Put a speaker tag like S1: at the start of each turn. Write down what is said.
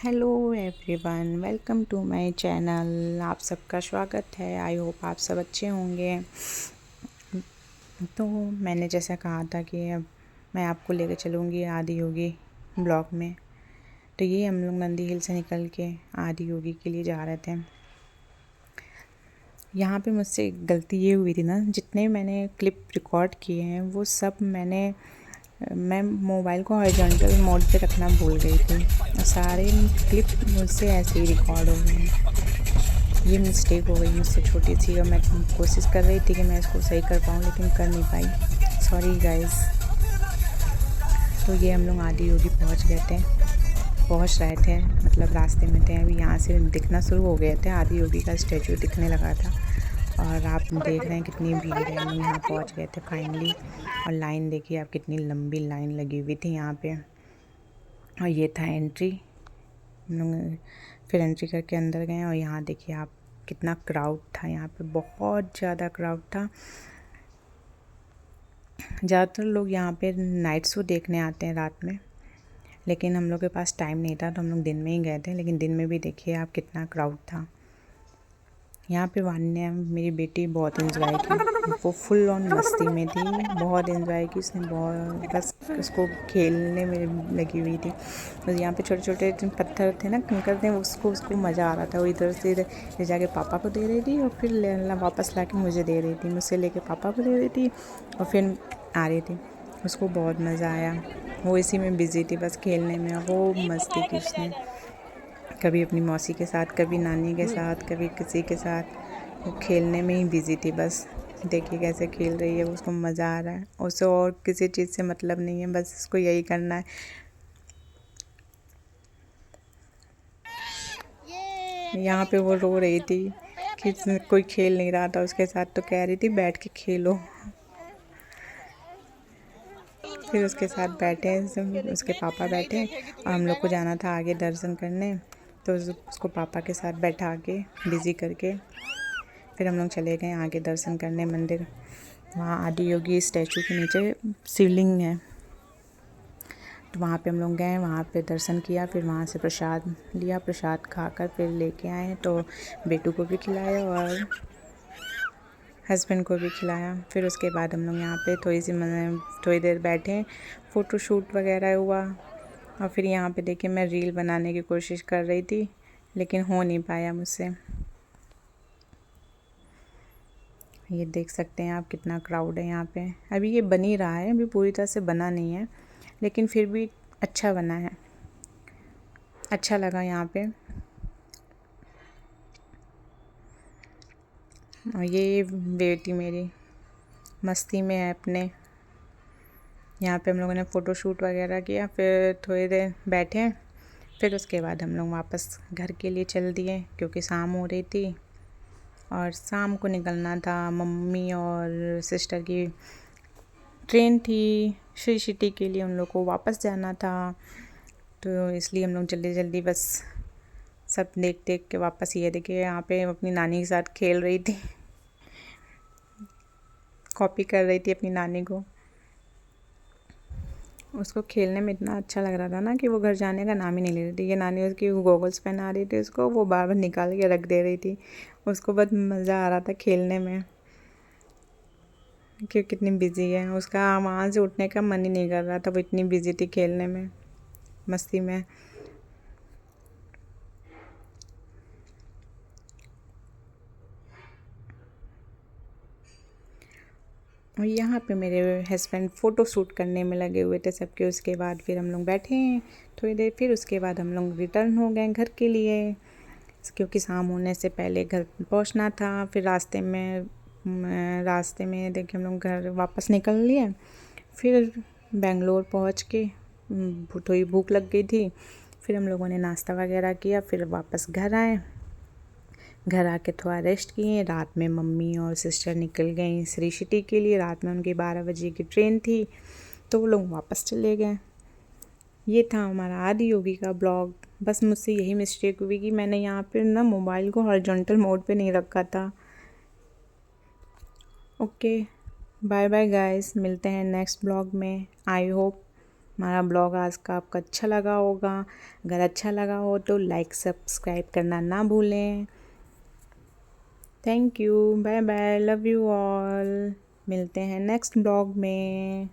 S1: Hello everyone, welcome to my channel. आप सबका स्वागत है। आई होप आप सब अच्छे होंगे। तो मैंने जैसा कहा था कि अब मैं आपको लेकर चलूँगी आदि योगी ब्लॉक में। तो ये हम लोग नंदी हिल से निकल के आदि योगी के लिए जा रहे थे। यहाँ पे मुझसे एक गलती ये हुई थी ना, जितने मैंने क्लिप रिकॉर्ड किए हैं वो सब मैं मोबाइल को हॉरिजॉन्टल मोड पे रखना भूल गई थी और सारे क्लिप मुझसे ऐसे ही रिकॉर्ड हो गए हैं। ये मिस्टेक हो गई मुझसे छोटी सी, और मैं कोशिश कर रही थी कि मैं इसको सही कर पाऊँ लेकिन कर नहीं पाई। Sorry guys. तो ये हम लोग आदि योगी पहुँच रहे थे, मतलब रास्ते में थे। अभी यहाँ से दिखना शुरू हो गए थे, आदि योगी का स्टैचू दिखने लगा था। और आप देख रहे हैं कितनी भीड़ है। हम लोग यहाँ पहुँच गए थे फाइनली। और लाइन देखिए आप, कितनी लंबी लाइन लगी हुई थी यहाँ पे। और ये था एंट्री। हम लोग फिर एंट्री करके अंदर गए और यहाँ देखिए आप कितना क्राउड था। यहाँ पे बहुत ज़्यादा क्राउड था। ज़्यादातर लोग यहाँ पे नाइट शो देखने आते हैं रात में, लेकिन हम लोग के पास टाइम नहीं था तो हम लोग दिन में ही गए थे। लेकिन दिन में भी देखिए आप कितना क्राउड था। यहाँ पे वान्या मेरी बेटी बहुत इन्जॉय की। वो फुल ऑन मस्ती में थी, बहुत इन्जॉय की उसने। बहुत बस उसको खेलने में लगी हुई थी। बस यहाँ पे छोटे छोटे पत्थर थे ना, कंकर थे, उसको मज़ा आ रहा था। वो इधर से इधर ले जाके पापा को दे रही थी और फिर वापस ला के मुझे दे रही थी। मुझसे लेके पापा को दे रही थी और फिर आ रही थी। उसको बहुत मज़ा आया। वो इसी में बिज़ी थी, बस खेलने में। वो मस्ती की उसने, कभी अपनी मौसी के साथ, कभी नानी के साथ, कभी किसी के साथ। वो खेलने में ही बिज़ी थी बस। देखिए कैसे खेल रही है, उसको मज़ा आ रहा है। उसे और किसी चीज़ से मतलब नहीं है, बस उसको यही करना है। यहाँ पे वो रो रही थी कि कोई खेल नहीं रहा था उसके साथ, तो कह रही थी बैठ के खेलो। फिर उसके साथ बैठे, उसके पापा बैठे और हम लोग को जाना था आगे दर्शन करने। तो उसको पापा के साथ बैठा के बिज़ी करके फिर हम लोग चले गए आगे दर्शन करने मंदिर। वहाँ आदि योगी स्टैचू के नीचे शिवलिंग है, तो वहाँ पे हम लोग गए, वहाँ पे दर्शन किया। फिर वहाँ से प्रसाद लिया, प्रसाद खाकर फिर लेके आए। तो बेटू को भी खिलाया और हस्बैंड को भी खिलाया। फिर उसके बाद हम लोग यहाँ पे थोड़ी देर बैठे, फ़ोटो शूट वगैरह हुआ। और फिर यहाँ पे देखिए मैं रील बनाने की कोशिश कर रही थी लेकिन हो नहीं पाया मुझसे। ये देख सकते हैं आप कितना क्राउड है यहाँ पे। अभी ये बन ही रहा है, अभी पूरी तरह से बना नहीं है, लेकिन फिर भी अच्छा बना है। अच्छा लगा यहाँ पे। और ये बेटी मेरी मस्ती में है अपने। यहाँ पे हम लोगों ने फ़ोटो शूट वगैरह किया, फिर थोड़ी देर बैठे। फिर उसके बाद हम लोग वापस घर के लिए चल दिए क्योंकि शाम हो रही थी और शाम को निकलना था। मम्मी और सिस्टर की ट्रेन थी श्री सिटी के लिए, उन लोग को वापस जाना था। तो इसलिए हम लोग जल्दी जल्दी बस सब देख देख के वापस। ये देखिए यहाँ पे अपनी नानी के साथ खेल रही थी, कॉपी कर रही थी अपनी नानी को। उसको खेलने में इतना अच्छा लग रहा था ना कि वो घर जाने का नाम ही नहीं ले रही थी। ये नानी उसकी गॉगल्स पहना रही थी उसको, वो बार बार निकाल के रख दे रही थी। उसको बहुत मज़ा आ रहा था खेलने में कि कितनी बिजी है। उसका वहाँ से उठने का मन ही नहीं कर रहा था, वो इतनी बिजी थी खेलने में, मस्ती में। और यहाँ पे मेरे हस्बैंड फ़ोटो शूट करने में लगे हुए थे सबके। उसके बाद फिर हम लोग बैठे थोड़ी देर, फिर उसके बाद हम लोग रिटर्न हो गए घर के लिए क्योंकि शाम होने से पहले घर पहुँचना था। फिर रास्ते में देखिए हम लोग घर वापस निकल लिए। फिर बेंगलोर पहुँच के थोड़ी भूख लग गई थी, फिर हम लोगों ने नाश्ता वगैरह किया, फिर वापस घर आए। घर आके थोड़ा रेस्ट किए। रात में मम्मी और सिस्टर निकल गई श्री सिटी के लिए। रात में उनकी 12 बजे की ट्रेन थी, तो वो लोग वापस चले गए। ये था हमारा आदि योगी का ब्लॉग। बस मुझसे यही मिस्टेक हुई कि मैंने यहाँ पे ना मोबाइल को हॉरिजॉन्टल मोड पे नहीं रखा था। ओके, बाय बाय गाइस, मिलते हैं नेक्स्ट ब्लॉग में। आई होप हमारा ब्लॉग आज का आपको अच्छा लगा होगा। अगर अच्छा लगा हो तो लाइक सब्सक्राइब करना ना भूलें। Thank you, bye bye, love you all. मिलते हैं नेक्स्ट ब्लॉग में।